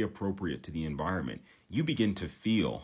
appropriate to the environment, you begin to feel,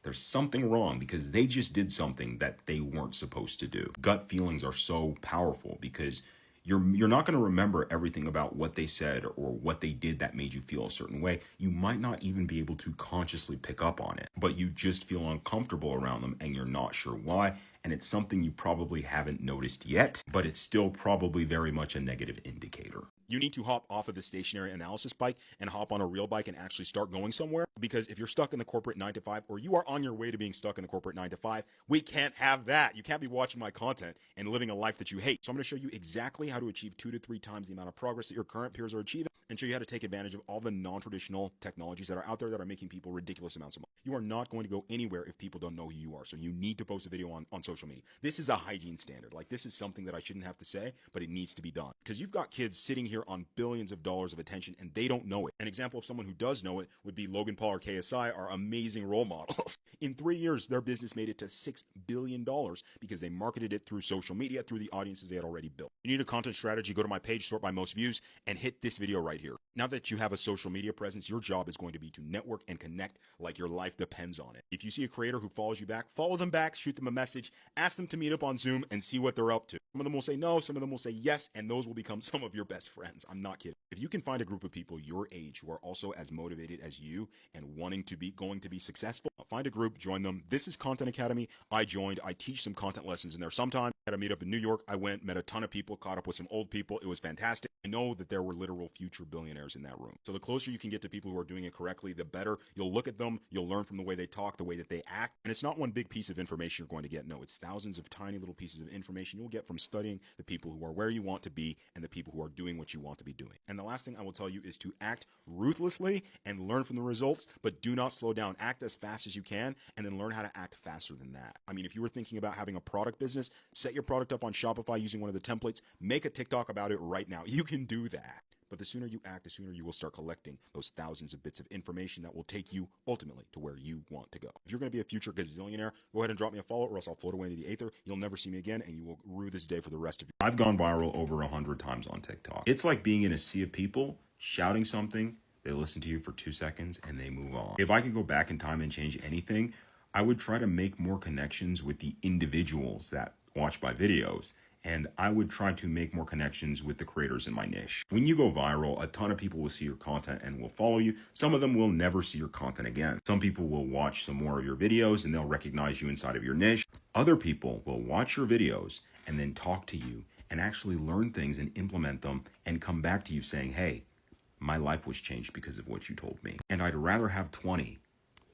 there's something wrong because they just did something that they weren't supposed to do. Gut feelings are so powerful because you're not going to remember everything about what they said or what they did that made you feel a certain way. You might not even be able to consciously pick up on it, but you just feel uncomfortable around them and you're not sure why. And it's something you probably haven't noticed yet, but it's still probably very much a negative indicator. You need to hop off of the stationary analysis bike and hop on a real bike and actually start going somewhere. Because if you're stuck in the corporate 9 to 5, or you are on your way to being stuck in the corporate 9 to 5, we can't have that. You can't be watching my content and living a life that you hate. So I'm going to show you exactly how to achieve 2 to 3 times the amount of progress that your current peers are achieving, and show you how to take advantage of all the non-traditional technologies that are out there that are making people ridiculous amounts of money. You are not going to go anywhere if people don't know who you are. So you need to post a video on social media. This is a hygiene standard. Like, this is something that I shouldn't have to say, but it needs to be done. Because you've got kids sitting here on billions of dollars of attention and they don't know it. An example of someone who does know it would be Logan Paul or KSI, our amazing role models. In 3 years, their business made it to $6 billion because they marketed it through social media, through the audiences they had already built. You need a content strategy, go to my page, sort by most views, and hit this video right here. Now that you have a social media presence, your job is going to be to network and connect like your life depends on it. If you see a creator who follows you back, follow them back, shoot them a message, ask them to meet up on Zoom and see what they're up to. Some of them will say no, some of them will say yes, and those will become some of your best friends. I'm not kidding. If you can find a group of people your age who are also as motivated as you and going to be successful, find a group, join them. This is Content Academy. I joined. I teach some content lessons in there sometimes. At a meetup in New York, I went, met a ton of people, caught up with some old people. It was fantastic. I know that there were literal future billionaires in that room. So the closer you can get to people who are doing it correctly, the better. You'll look at them, you'll learn from the way they talk, the way that they act. And it's not one big piece of information you're going to get. No, it's thousands of tiny little pieces of information you'll get from studying the people who are where you want to be and the people who are doing what you want to be doing. And the last thing I will tell you is to act ruthlessly and learn from the results, but do not slow down. Act as fast as you can and then learn how to act faster than that. I mean, if you were thinking about having a product business, set your product up on Shopify using one of the templates, make a TikTok about it right now. You can do that. But the sooner you act, the sooner you will start collecting those thousands of bits of information that will take you ultimately to where you want to go. If you're going to be a future gazillionaire, go ahead and drop me a follow or else I'll float away into the aether. You'll never see me again and you will rue this day for the rest of your life. I've gone viral over 100 times on TikTok. It's like being in a sea of people shouting something, they listen to you for 2 seconds and they move on. If I could go back in time and change anything, I would try to make more connections with the individuals that watch my videos. And I would try to make more connections with the creators in my niche. When you go viral, a ton of people will see your content and will follow you. Some of them will never see your content again. Some people will watch some more of your videos and they'll recognize you inside of your niche. Other people will watch your videos and then talk to you and actually learn things and implement them and come back to you saying, hey, my life was changed because of what you told me. And I'd rather have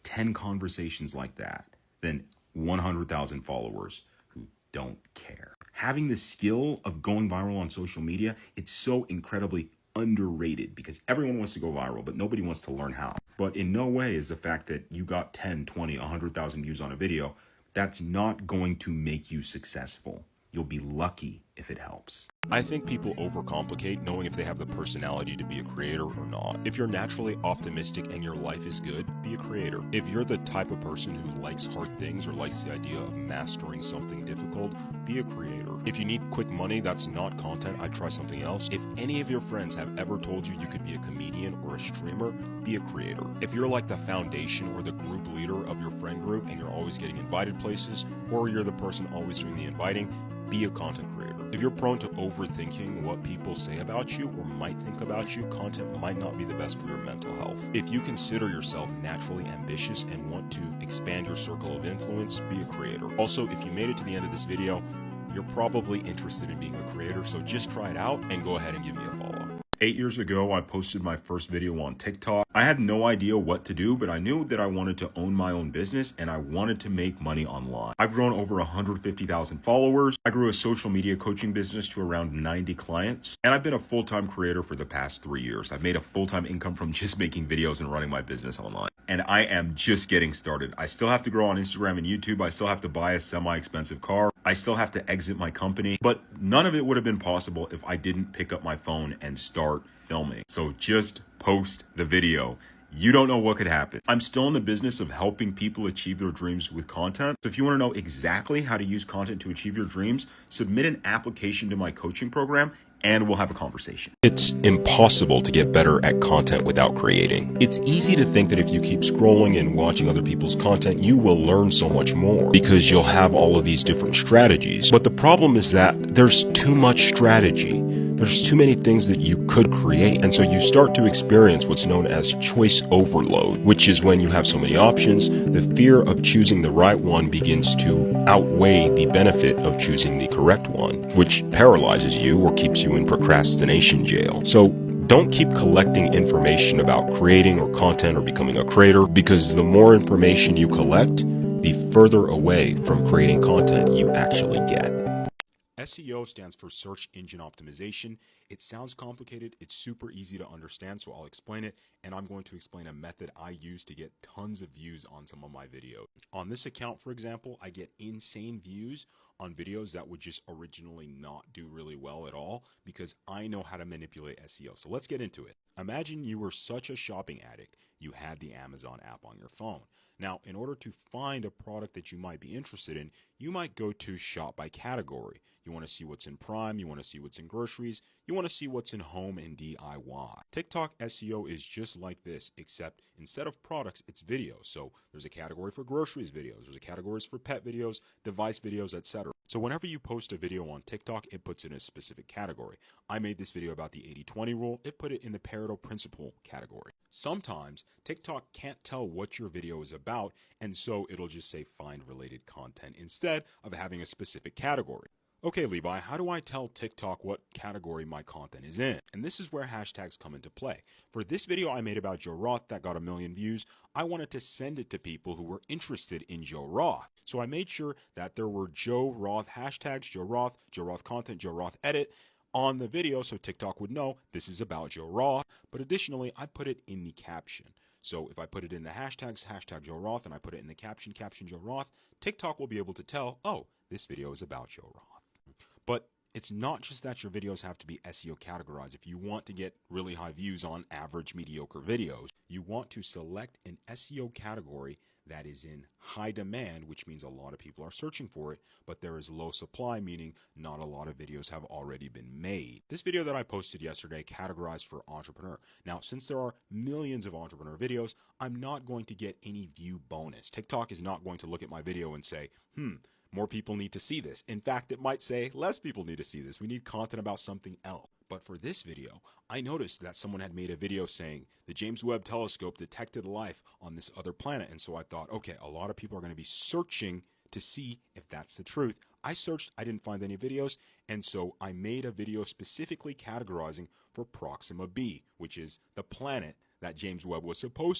10 conversations like that than 100,000 followers who don't care. Having the skill of going viral on social media, it's so incredibly underrated because everyone wants to go viral, but nobody wants to learn how. But in no way is the fact that you got 10, 20, 100,000 views on a video, that's not going to make you successful. You'll be lucky if it helps. I think people overcomplicate knowing if they have the personality to be a creator or not. If you're naturally optimistic and your life is good, be a creator. If you're the type of person who likes hard things or likes the idea of mastering something difficult, be a creator. If you need quick money, that's not content, I'd try something else. If any of your friends have ever told you you could be a comedian or a streamer, be a creator. If you're like the foundation or the group leader of your friend group and you're always getting invited places, or you're the person always doing the inviting, be a content creator. If you're prone to overthinking what people say about you or might think about you, content might not be the best for your mental health. If you consider yourself naturally ambitious and want to expand your circle of influence, be a creator. Also, if you made it to the end of this video, you're probably interested in being a creator, so just try it out and go ahead and give me a follow. 8 years ago, I posted my first video on TikTok. I had no idea what to do, but I knew that I wanted to own my own business and I wanted to make money online. I've grown over 150,000 followers. I grew a social media coaching business to around 90 clients. And I've been a full-time creator for the past 3 years. I've made a full-time income from just making videos and running my business online. And I am just getting started. I still have to grow on Instagram and YouTube. I still have to buy a semi-expensive car. I still have to exit my company, but none of it would have been possible if I didn't pick up my phone and start filming. So just post the video. You don't know what could happen. I'm still in the business of helping people achieve their dreams with content. So if you want to know exactly how to use content to achieve your dreams, submit an application to my coaching program and we'll have a conversation. It's impossible to get better at content without creating. It's easy to think that if you keep scrolling and watching other people's content, you will learn so much more because you'll have all of these different strategies. But the problem is that there's too much strategy. There's too many things that you could create. And so you start to experience what's known as choice overload, which is when you have so many options, the fear of choosing the right one begins to outweigh the benefit of choosing the correct one, which paralyzes you or keeps you in procrastination jail. So don't keep collecting information about creating or content or becoming a creator, because the more information you collect, the further away from creating content you actually get. SEO stands for Search Engine Optimization. It sounds complicated. It's super easy to understand, so I'll explain it, and I'm going to explain a method I use to get tons of views on some of my videos. On this account, for example, I get insane views on videos that would just originally not do really well at all because I know how to manipulate SEO. So let's get into it. Imagine you were such a shopping addict, you had the Amazon app on your phone. Now, in order to find a product that you might be interested in, you might go to shop by category. You want to see what's in Prime, you want to see what's in groceries, you want to see what's in home and DIY. TikTok SEO is just like this, except instead of products, it's videos. So there's a category for groceries videos, there's a categories for pet videos, device videos, etc. So whenever you post a video on TikTok, it puts it in a specific category. I made this video about the 80-20 rule. It put it in the Pareto principle category. Sometimes TikTok can't tell what your video is about, and so it'll just say find related content instead of having a specific category. Okay, Levi, how do I tell TikTok what category my content is in? And this is where hashtags come into play. For this video I made about Joe Roth that got 1 million views, I wanted to send it to people who were interested in Joe Roth. So I made sure that there were Joe Roth hashtags, Joe Roth content, Joe Roth edit on the video so TikTok would know this is about Joe Roth. But additionally, I put it in the caption. So if I put it in the hashtags, hashtag Joe Roth, and I put it in the caption, caption Joe Roth, TikTok will be able to tell, oh, this video is about Joe Roth. But it's not just that your videos have to be SEO categorized. If you want to get really high views on average, mediocre videos, you want to select an SEO category that is in high demand, which means a lot of people are searching for it, but there is low supply, meaning not a lot of videos have already been made. This video that I posted yesterday categorized for entrepreneur. Now, since there are millions of entrepreneur videos, I'm not going to get any view bonus. TikTok is not going to look at my video and say, more people need to see this. In fact, it might say less people need to see this. We need content about something else. But for this video, I noticed that someone had made a video saying the James Webb Telescope detected life on this other planet. And so I thought, okay, a lot of people are going to be searching to see if that's the truth. I searched, I didn't find any videos. And so I made a video specifically categorizing for Proxima b, which is the planet that James Webb was supposed